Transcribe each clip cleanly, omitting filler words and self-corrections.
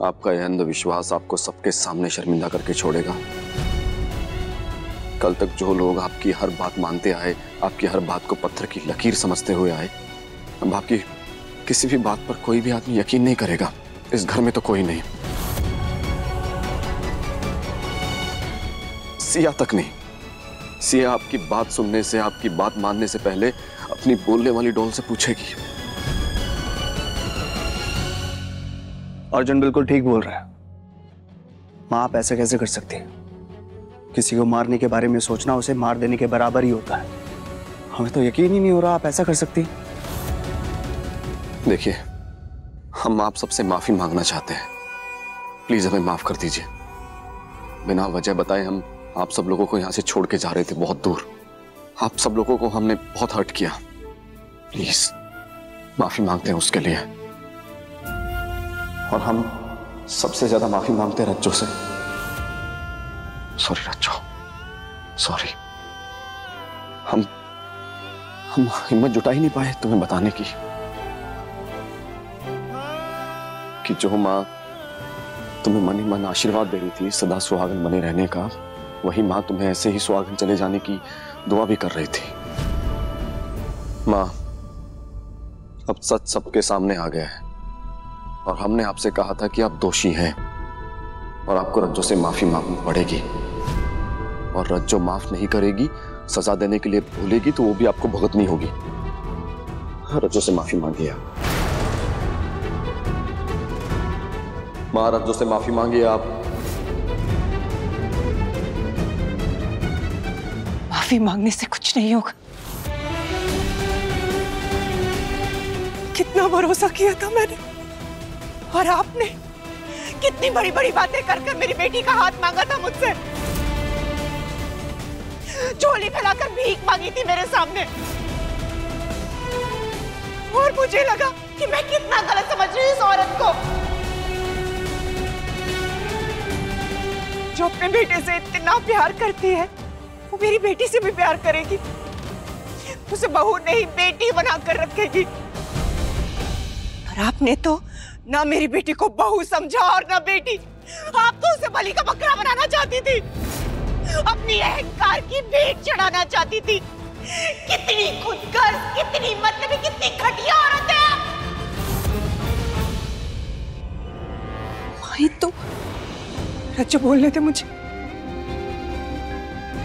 आपका यह अंधविश्वास आपको सबके सामने शर्मिंदा करके छोड़ेगा। कल तक जो लोग आपकी हर बात मानते आए, आपकी हर बात को पत्थर की लकीर समझते हुए आए, अब आपकी किसी भी बात पर कोई भी आदमी यकीन नहीं करेगा। इस घर में तो कोई नहीं, सिया तक नहीं। सिया आपकी बात सुनने से, आपकी बात मानने से पहले अपनी बोलने वाली डोल से पूछेगी। अर्जुन बिल्कुल ठीक बोल रहा है। माँ, आप ऐसे कैसे कर सकती हैं? किसी को मारने के बारे में सोचना उसे मार देने के बराबर ही होता है। हमें तो यकीन ही नहीं हो रहा आप ऐसा कर सकती। देखिए, हम आप सबसे माफी मांगना चाहते हैं। प्लीज हमें माफ कर दीजिए। बिना वजह बताए हम आप सब लोगों को यहाँ से छोड़ के जा रहे थे, बहुत दूर। आप सब लोगों को हमने बहुत हर्ट किया। प्लीज माफी मांगते हैं उसके लिए। और हम सबसे ज्यादा माफी मांगते हैं रज्जो से। सॉरी रज्जो, सॉरी। हम हिम्मत जुटा ही नहीं पाए तुम्हें बताने की कि जो माँ तुम्हें मन ही मन आशीर्वाद दे रही थी सदा सुहागन बने रहने का, वही माँ तुम्हें ऐसे ही सुहागन चले जाने की दुआ भी कर रही थी। माँ, अब सच सबके सामने आ गया है और हमने आपसे कहा था कि आप दोषी हैं और आपको रज्जो से माफी मांगनी पड़ेगी। और रज्जो माफ नहीं करेगी, सजा देने के लिए बोलेगी तो वो भी आपको भुगतनी होगी। रज्जो से माफी मांगिए आप। मां, रज्जो से माफी मांगिए आप। माफी मांगने से कुछ नहीं होगा। कितना भरोसा किया था मैंने, और आपने कितनी बड़ी बड़ी बातें कर कर मेरी बेटी का हाथ मांगा था मुझसे। झोली फैलाकर भीख मांगी थी मेरे सामने, और मुझे लगा कि मैं कितना गलत समझ रही हूँ इस औरत को जो अपने बेटे से इतना प्यार करती है। वो मेरी बेटी से भी प्यार करेगी, उसे बहू नहीं बेटी बनाकर रखेगी। और आपने तो ना मेरी बेटी को बहू समझा और ना बेटी। आप तो उसे बलि का बकरा बनाना चाहती थी, अपनी अहंकार की भेंट चढ़ाना चाहती थी। कितनी खुदगर्ज, कितनी मतलबी, कितनी घटिया औरत है आप। माही, तो रज्जो बोलने थे मुझे।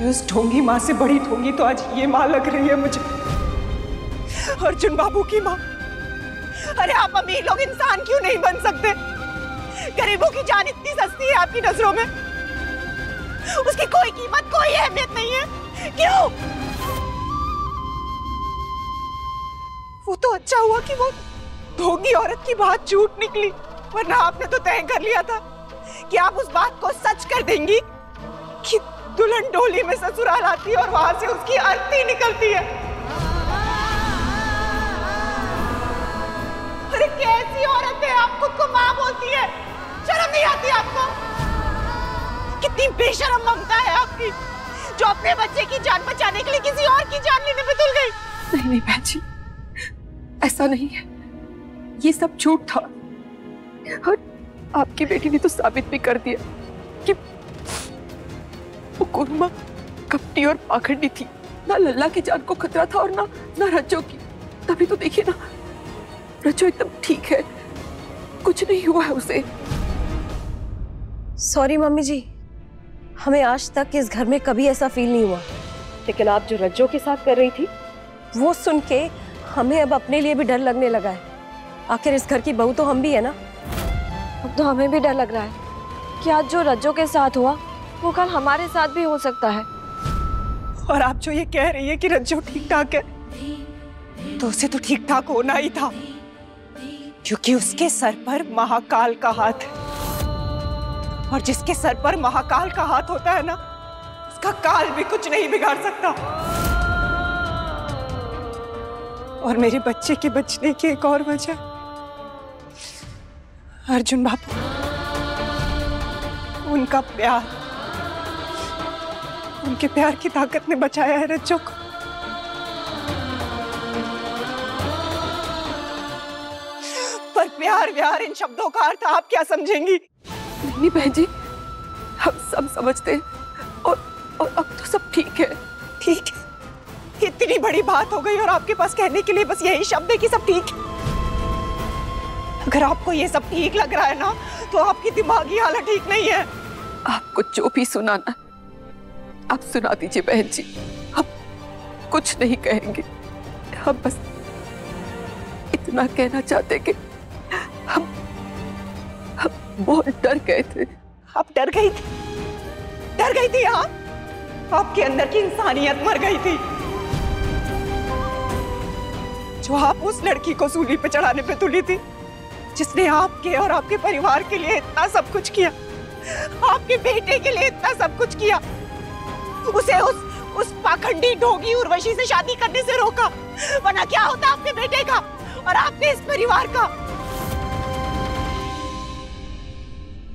उस ढोंगी माँ से बड़ी ढोंगी तो आज ये माँ लग रही है मुझे, अर्जुन बाबू की माँ। अरे आप अमीर लोग इंसान क्यों नहीं बन सकते? गरीबों की जान इतनी सस्ती है आपकी नजरों में, उसकी कोई कीमत, कोई अहमियत नहीं है। क्यों? वो तो अच्छा हुआ कि वो ढोंगी औरत की बात झूठ निकली, वरना आपने तो तय कर लिया था कि आप उस बात को सच कर देंगी कि दुल्हन डोली में ससुराल आती है और वहां से उसकी अर्थी निकलती है। अरे कैसी औरत है आप, खुद को मां बोलती है, शर्म नहीं आती आपको? कितनी बेशर्म ममता है आपकी, जो अपने बच्चे की जान बचाने के लिए किसी और की जान लेने में तुल गई। नहीं नहीं बहन जी, ऐसा नहीं है, ये सब झूठ था। और आपकी बेटी ने तो साबित भी कर दिया कि वो कुर्मा कपटी और पाखंडी थी। ना लल्ला की जान को खतरा था और ना रज्जो की। तभी तो देखिए ना, रज्जो एकदम ठीक है, कुछ नहीं हुआ है उसे। सॉरी मम्मी जी, हमें आज तक इस घर में कभी ऐसा फील नहीं हुआ। लेकिन आप जो रज्जो के साथ कर रही थी, वो सुन के हमें अब अपने लिए भी डर लगने लगा है। आखिर इस घर की बहू तो हम भी है ना। अब तो हमें भी डर लग रहा है कि आज जो रज्जो के साथ हुआ वो कल हमारे साथ भी हो सकता है। और आप जो ये कह रही है कि रज्जो ठीक ठाक है, तो उसे तो ठीक ठाक होना ही था, क्योंकि उसके सर पर महाकाल का हाथ है। और जिसके सर पर महाकाल का हाथ होता है ना, उसका काल भी कुछ नहीं बिगाड़ सकता। और मेरे बच्चे के बचने की एक और वजह, अर्जुन बाबू, उनका प्यार, उनके प्यार की ताकत ने बचाया है रज्जो को। पर प्यार व्यार इन शब्दों का अर्थ आप क्या समझेंगी? नहीं बहन जी, हम सब समझते हैं और अब तो सब ठीक है। ठीक है? इतनी बड़ी बात हो गई और आपके पास कहने के लिए बस यही शब्द है कि सब ठीक है? अगर आपको ये सब ठीक लग रहा है ना, तो आपकी दिमागी हालत ठीक नहीं है। आपको जो भी सुनाना आप सुना दीजिए बहन जी, हम कुछ नहीं कहेंगे। हम बस इतना कहना चाहते कि हम बहुत डर गए थे। आप डर गई थी? डर गई थी आप? आपके अंदर की इंसानियत मर गई थी। जो आप उस लड़की को सूली पे चढ़ाने पे तुली थी, जिसने आपके और आपके परिवार के लिए इतना सब कुछ किया, आपके बेटे के लिए इतना सब कुछ किया, उसे उस पाखंडी ढोंगी उर्वशी से शादी करने से रोका, वरना क्या होता आपके बेटे का और आपके इस परिवार का?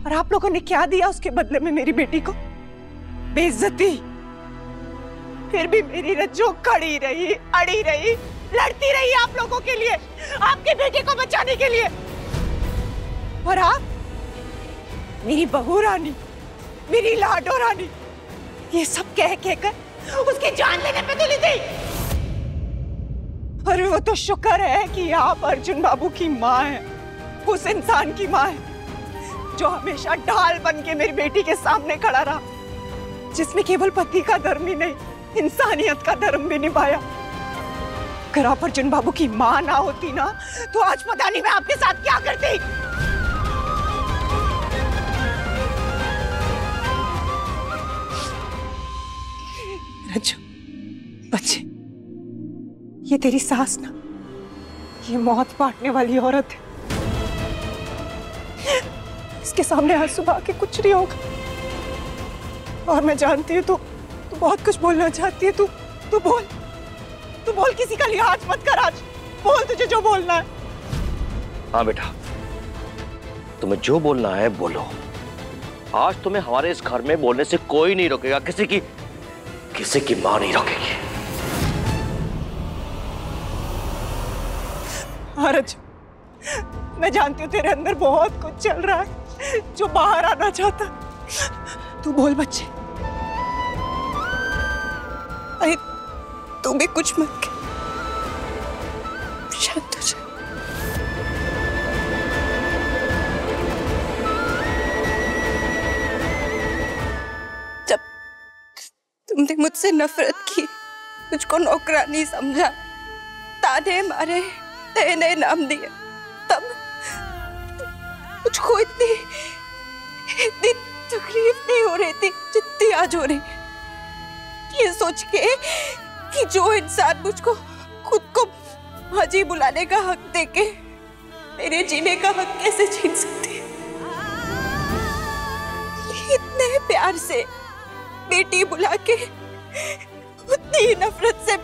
और आप लोगों ने क्या दिया उसके बदले में मेरी बेटी को? बेइज्जती। फिर भी मेरी रज्जो खड़ी रही, अड़ी रही, लड़ती रही आप लोगों के लिए, आपके बेटे को बचाने के लिए। और आप, मेरी बहू रानी, मेरी लाडो रानी, ये सब कह कर उसकी जान लेने पे तुली थी। और वो तो शुक्र है कि आप अर्जुन बाबू की माँ हैं, उस इंसान की माँ है जो हमेशा ढाल बन के मेरी बेटी के सामने खड़ा रहा, जिसने केवल पति का धर्म ही नहीं, इंसानियत का धर्म भी निभाया। अगर आप अर्जुन बाबू की माँ ना होती ना, तो आज पता नहीं मैं आपके साथ क्या करती। रज्जो, बच्चे, ये तेरी सास ना, ये मौत बांटने वाली औरत है। इसके सामने आज सुबह के कुछ नहीं होगा। और मैं जानती हूँ तू बहुत कुछ बोलना चाहती है। तू बोल, किसी का लिहाज मत कर। आज बोल, तुझे जो बोलना है। हाँ बेटा, तुम्हें जो बोलना है बोलो। आज तुम्हें हमारे इस घर में बोलने से कोई नहीं रोकेगा, किसी की मां नहीं रोकेगी। रज्जो, मैं जानती हूँ तेरे अंदर बहुत कुछ चल रहा है जो बाहर आना चाहता। तू बोल बच्चे। अरे तू भी कुछ मत कह, शांत हो जा। जब तुमने मुझसे नफरत की, मुझको नौकरानी समझा, ताने मारे, नए नए नाम दिए, तब मुझको इतनी तकलीफ नहीं हो रही थी जितनी आज हो रही। ये सोच के कि जो इंसान मुझको खुद को हाजी बुलाने का हक देके मेरे जीने का हक कैसे छीन सकती है। इतने प्यार से बेटी बुला के उतनी नफरत से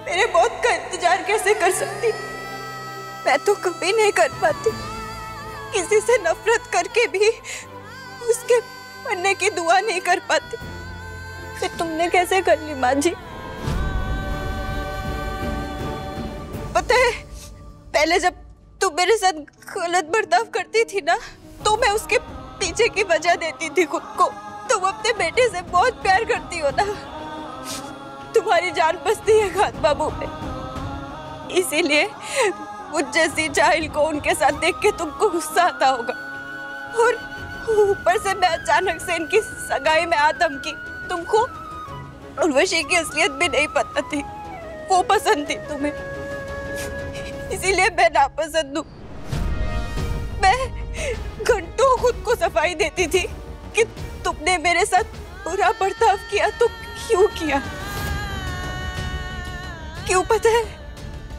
मेरे मौत का इंतजार कैसे कर सकती। मैं तो कभी नहीं कर पाती। किसी से नफरत करके भी उसके मरने की दुआ नहीं कर पाती। फिर तुमने कैसे कर ली माँ जी? पता है, पहले जब तुम मेरे साथ गलत बर्ताव करती थी ना, तो मैं उसके पीछे की वजह देती थी खुद को। तुम अपने बेटे से बहुत प्यार करती हो ना, तुम्हारी जान बसती है खान बाबू में, इसीलिए मुझ जैसी जाहिल को उनके साथ देख के तुमको गुस्सा आता होगा। और ऊपर से मैं अचानक से इनकी सगाई में आदम की। तुमको उर्वशी की असलियत भी नहीं पता थी, वो पसंद थी तुम्हें, इसीलिए मैं नापसंद हूँ। मैं घंटों खुद को सफाई देती थी कि तुमने मेरे साथ बुरा बर्ताव किया तो क्यों किया। क्यों पता है?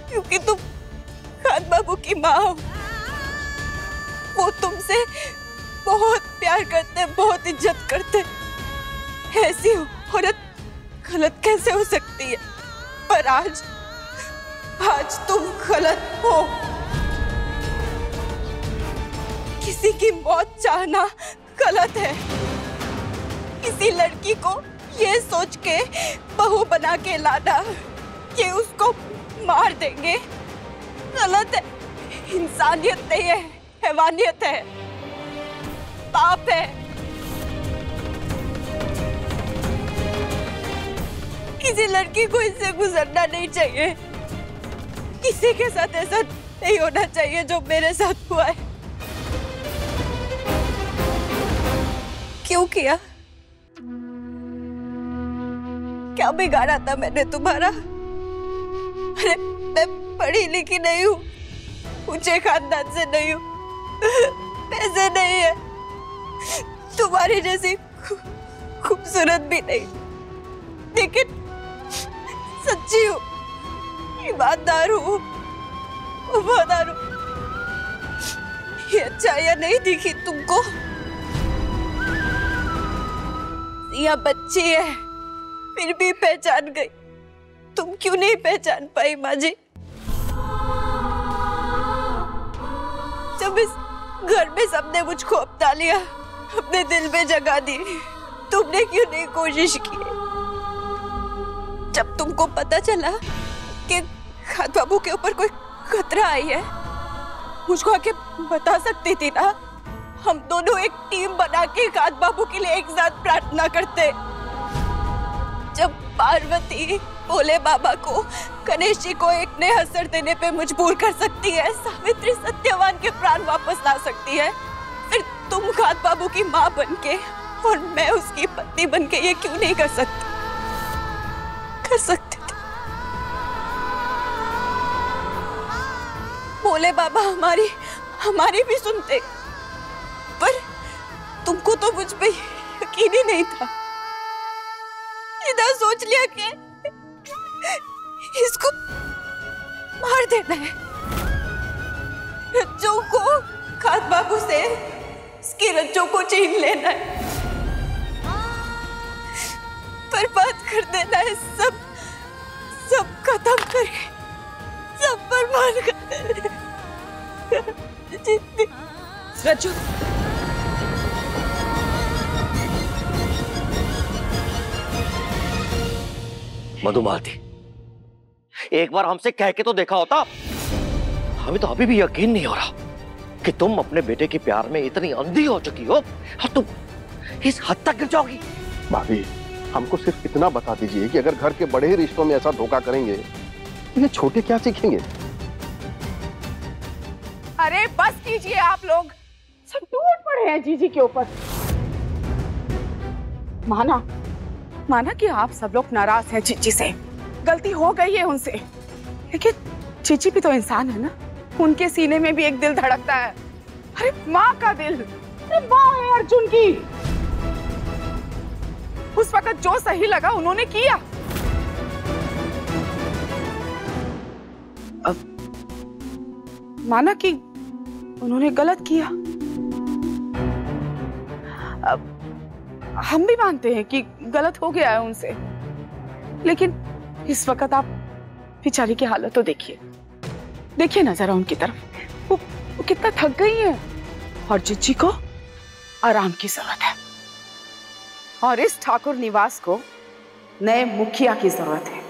क्योंकि तुम खान बाबू की माँ हो। वो तुमसे बहुत प्यार करते, बहुत इज्जत करते। ऐसी औरत गलत कैसे हो सकती है? पर आज तुम गलत हो। किसी की मौत चाहना गलत है। किसी लड़की को ये सोच के बहू बना के लाना, ये उसको मार देंगे, गलत है। इंसानियत नहीं है, हैवानियत है, पाप है। किसी लड़की को इससे गुजरना नहीं चाहिए। किसी के साथ ऐसा नहीं होना चाहिए जो मेरे साथ हुआ है। क्यों किया? क्या बिगाड़ा था मैंने तुम्हारा? अरे मैं पढ़ी लिखी नहीं हूँ, ऊंचे खानदान से नहीं हूँ, पैसे नहीं है, तुम्हारी जैसी खूबसूरत भी नहीं, लेकिन सच्ची हूँ, ईमानदार हूँ, वफादार हूँ। ये अच्छाइयाँ नहीं दिखी तुमको? यह बच्ची है, फिर भी पहचान गई। तुम क्यों नहीं पहचान पाई माँ जी? जब इस घर में सबने मुझको अपना लिया, अपने दिल में जगह दी, तुमने क्यों नहीं कोशिश की? जब तुमको पता चला कि खान बाबू के ऊपर कोई खतरा आई है, मुझको आके बता सकती थी ना। हम दोनों एक टीम बना के खान बाबू के लिए एक साथ प्रार्थना करते। जब पार्वती भोले बाबा को, गणेश जी को एक नया असर देने पे मजबूर कर सकती है, सावित्री सत्यवान के प्राण वापस ला सकती है, फिर तुम खान बाबू की माँ बनके और मैं उसकी पत्नी बनके ये क्यों नहीं कर सकती? कर सकते थे। भोले बाबा हमारी भी सुनते, पर तुमको तो मुझ पे यकीन ही नहीं था। इधर सोच लिया कि इसको मार देना है, रज्जों को खान बाबू से इसकी रज्जों को छीन लेना है, बर्बाद कर देना है, सब खत्म करके सब बर्बाद कर देना है। रज्जू, मधुमालती, एक बार हमसे कह के तो देखा होता। हमें तो अभी भी यकीन नहीं हो रहा कि तुम अपने बेटे के प्यार में इतनी अंधी हो चुकी हो और तुम इस हद तक गिर जाओगी। भाभी, हमको सिर्फ इतना बता दीजिए कि अगर घर के बड़े ही रिश्तों में ऐसा धोखा करेंगे, ये छोटे क्या सीखेंगे? अरे बस कीजिए आप लोग, सब टूट पड़े हैं जीजी के ऊपर। माना कि आप सब लोग नाराज हैं जीजी से, गलती हो गई है उनसे, लेकिन जीजी भी तो इंसान है ना, उनके सीने में भी एक दिल धड़कता है। अरे माँ का दिल, अरे माँ है अर्जुन की। उस वक्त जो सही लगा उन्होंने किया। अब माना कि उन्होंने गलत किया, अब हम भी मानते हैं कि गलत हो गया है उनसे, लेकिन इस वक्त आप बेचारी की हालत तो देखिए ना जरा उनकी तरफ। वो कितना थक गई है और जीजी को आराम की जरूरत है, और इस ठाकुर निवास को नए मुखिया की जरूरत है,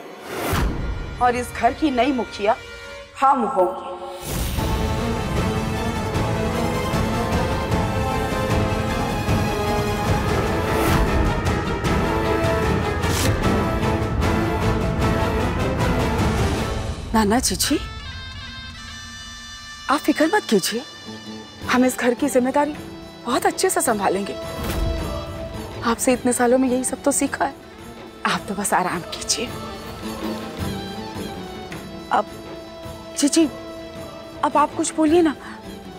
और इस घर की नई मुखिया हम होंगे। नाना जीजी, आप फिक्र मत कीजिए, हम इस घर की जिम्मेदारी बहुत अच्छे से संभालेंगे। आपसे इतने सालों में यही सब तो सीखा है, आप तो बस आराम कीजिए। अब जीजी, अब आप कुछ बोलिए ना,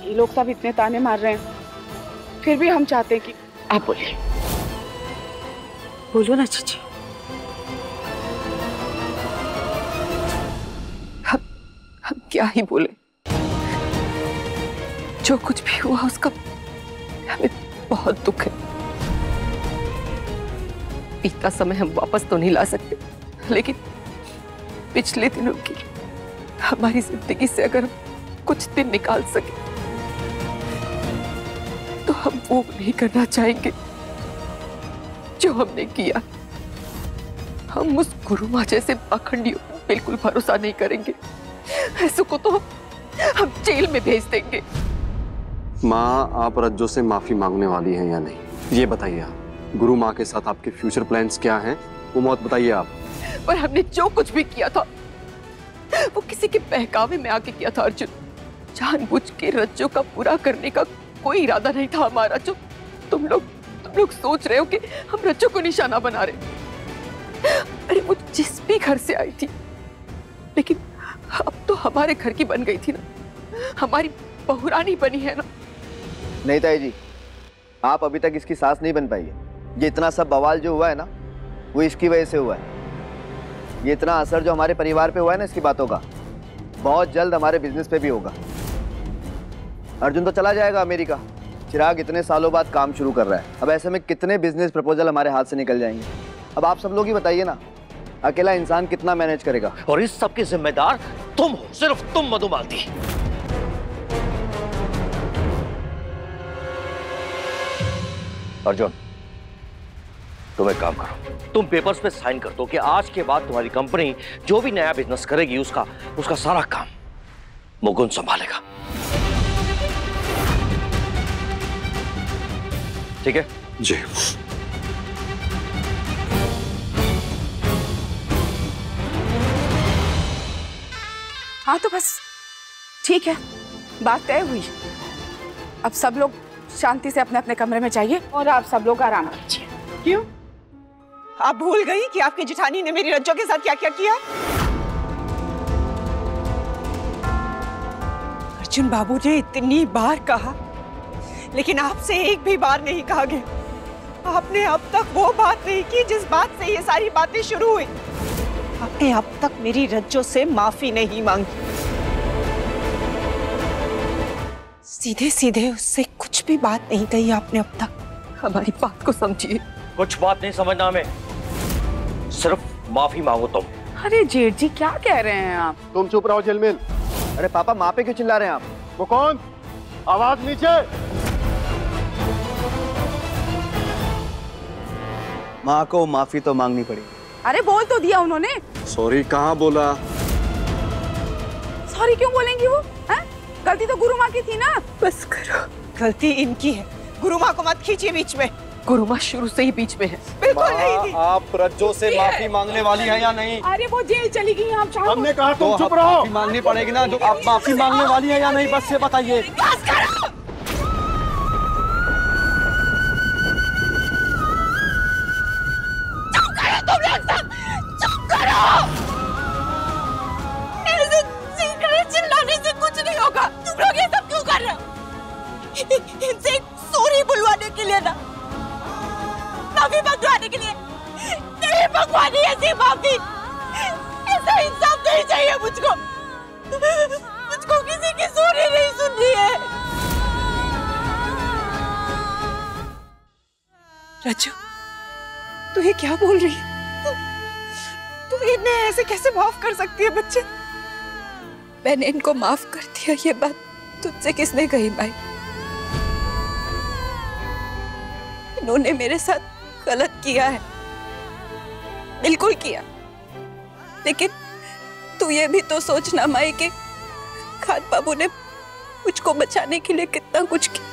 ये लोग सब इतने ताने मार रहे हैं, फिर भी हम चाहते हैं कि आप बोलिए। बोलो ना जीजी। हम क्या ही बोले, जो कुछ भी हुआ उसका हमें बहुत दुख है। बीता समय हम वापस तो नहीं ला सकते, लेकिन पिछले दिनों की हमारी जिंदगी से अगर हम कुछ दिन निकाल सके तो हम वो नहीं करना चाहेंगे जो हमने किया। हम उस गुरु माँ जैसे पाखंडियों पर बिल्कुल भरोसा नहीं करेंगे, ऐसे को तो हम जेल में भेज देंगे। माँ, आप रज्जो से माफी मांगने वाली हैं या नहीं, ये बताइए आप। गुरु माँ के साथ आपके फ्यूचर प्लान्स क्या हैं, वो मत बताइए आप। और हमने जो कुछ भी किया था वो किसी के बहकावे में आके किया था अर्जुन। जानबूझ के रज्जो का पूरा करने का कोई इरादा नहीं था हमारा। जो तुम लोग सोच रहे हो कि हम रज्जो को निशाना बना रहे। अरे वो जिस भी घर से आई थी, लेकिन अब तो हमारे घर की बन गई थी ना, हमारी बहुरानी बनी है ना। नहीं ताई जी, आप अभी तक इसकी सास नहीं बन पाई है। ये इतना सब बवाल जो हुआ है ना, वो इसकी वजह से हुआ है। ये इतना असर जो हमारे परिवार पे हुआ है ना इसकी बातों का, बहुत जल्द हमारे बिजनेस पे भी होगा। अर्जुन तो चला जाएगा अमेरिका, चिराग इतने सालों बाद काम शुरू कर रहा है। अब ऐसे में कितने बिजनेस प्रपोजल हमारे हाथ से निकल जाएंगे। अब आप सब लोग ही बताइए ना, अकेला इंसान कितना मैनेज करेगा। और इस सब के जिम्मेदार तुम हो, सिर्फ तुम मधुमालती। अर्जुन, तुम एक काम करो, तुम पेपर्स पे साइन कर दो कि आज के बाद तुम्हारी कंपनी जो भी नया बिजनेस करेगी उसका सारा काम मुकुंद संभालेगा। ठीक है जी। हाँ तो बस ठीक है, बात तय हुई। अब सब लोग शांति से अपने अपने कमरे में जाइए और आप सब लोग आराम कीजिए। क्यों? आप भूल गई कि आपकी जेठानी ने मेरी रज्जो के साथ क्या क्या किया? अर्जुन बाबू ने इतनी बार कहा, लेकिन आपसे एक भी बार नहीं कहा गया। आपने अब तक वो बात नहीं की जिस बात से ये सारी बातें शुरू हुई। आपने अब तक मेरी रज्जो से माफी नहीं मांगी। सीधे सीधे उससे कुछ भी बात नहीं कही आपने अब तक। हमारी बात को समझिए। कुछ बात नहीं समझना हमें, सिर्फ माफी मांगो तुम। अरे जेठ जी क्या कह रहे हैं आप? तुम चुप रहो झिलमिल। अरे पापा, माँ पे क्यों चिल्ला रहे हैं आप? वो कौन? आवाज नीचे। माँ को माफी तो मांगनी पड़ेगी। अरे बोल तो दिया उन्होंने। सॉरी कहाँ बोला? सॉरी क्यों बोलेंगी वो? हैं? गलती तो गुरु माँ की थी ना। बस करो, गलती इनकी है। गुरु माँ को मत खींचिए बीच में। गुरु माँ शुरू से ही बीच में है। बिल्कुल नहीं थी। आप रज्जो से माफी मांगने वाली हैं या नहीं? अरे वो जेल चली गई, आप चाहो हमने कहा तुम तो चुप रहो। माफी मांगनी पड़ेगी ना। जो आप माफी मांगने वाली हैं या नहीं, बस ये बताइए। चिल्लाने से कुछ नहीं होगा। तुम लोग ये सब क्यों कर रहे हो? इनसे सॉरी बुलवाने के लिए ना, माफी मंगवाने के लिए नहीं मंगवानी ऐसी माफी। ऐसा इंसाफ नहीं चाहिए मुझको। मुझको किसी की सॉरी नहीं सुननी है। रज्जू, तू ये क्या बोल रही है? तू इन्हें ऐसे कैसे माफ कर सकती है? बच्चे, मैंने इनको माफ कर दिया, ये बात तुझसे किसने कही भाई? इन्होंने मेरे साथ गलत किया है, बिल्कुल किया। लेकिन तू ये भी तो सोचना माई कि खाद बाबू ने मुझको बचाने के लिए कितना कुछ किया।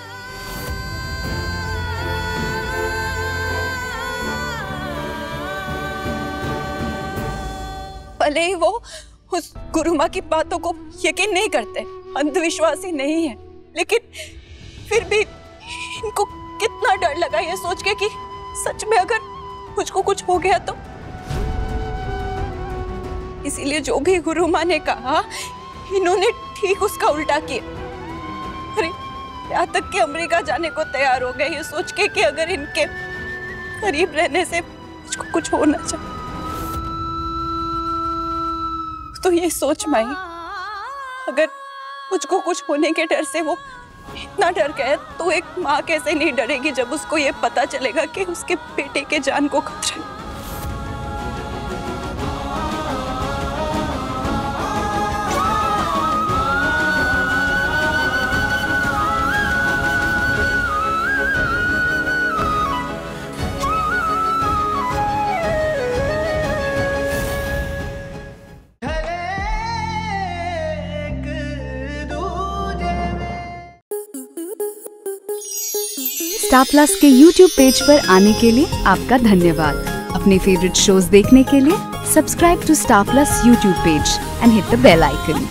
भले ही वो उस गुरु माँ की बातों को यकीन नहीं करते, अंधविश्वासी नहीं है, लेकिन फिर भी इनको कितना डर लगा ये सोच के कि सच में अगर मुझको कुछ हो गया तो। इसीलिए जो भी गुरु माँ ने कहा, इन्होंने ठीक उसका उल्टा किया। अरे यहाँ तक कि अमेरिका जाने को तैयार हो गए ये सोच के कि अगर इनके करीब रहने से मुझको कुछ होना चाहिए। तो ये सोच माई, अगर मुझको कुछ होने के डर से वो इतना डर गया, तो एक माँ कैसे नहीं डरेगी जब उसको ये पता चलेगा कि उसके बेटे के जान को खतरा है। स्टार प्लस के यूट्यूब पेज पर आने के लिए आपका धन्यवाद। अपने फेवरेट शोज देखने के लिए subscribe to Star Plus YouTube page and hit the bell icon.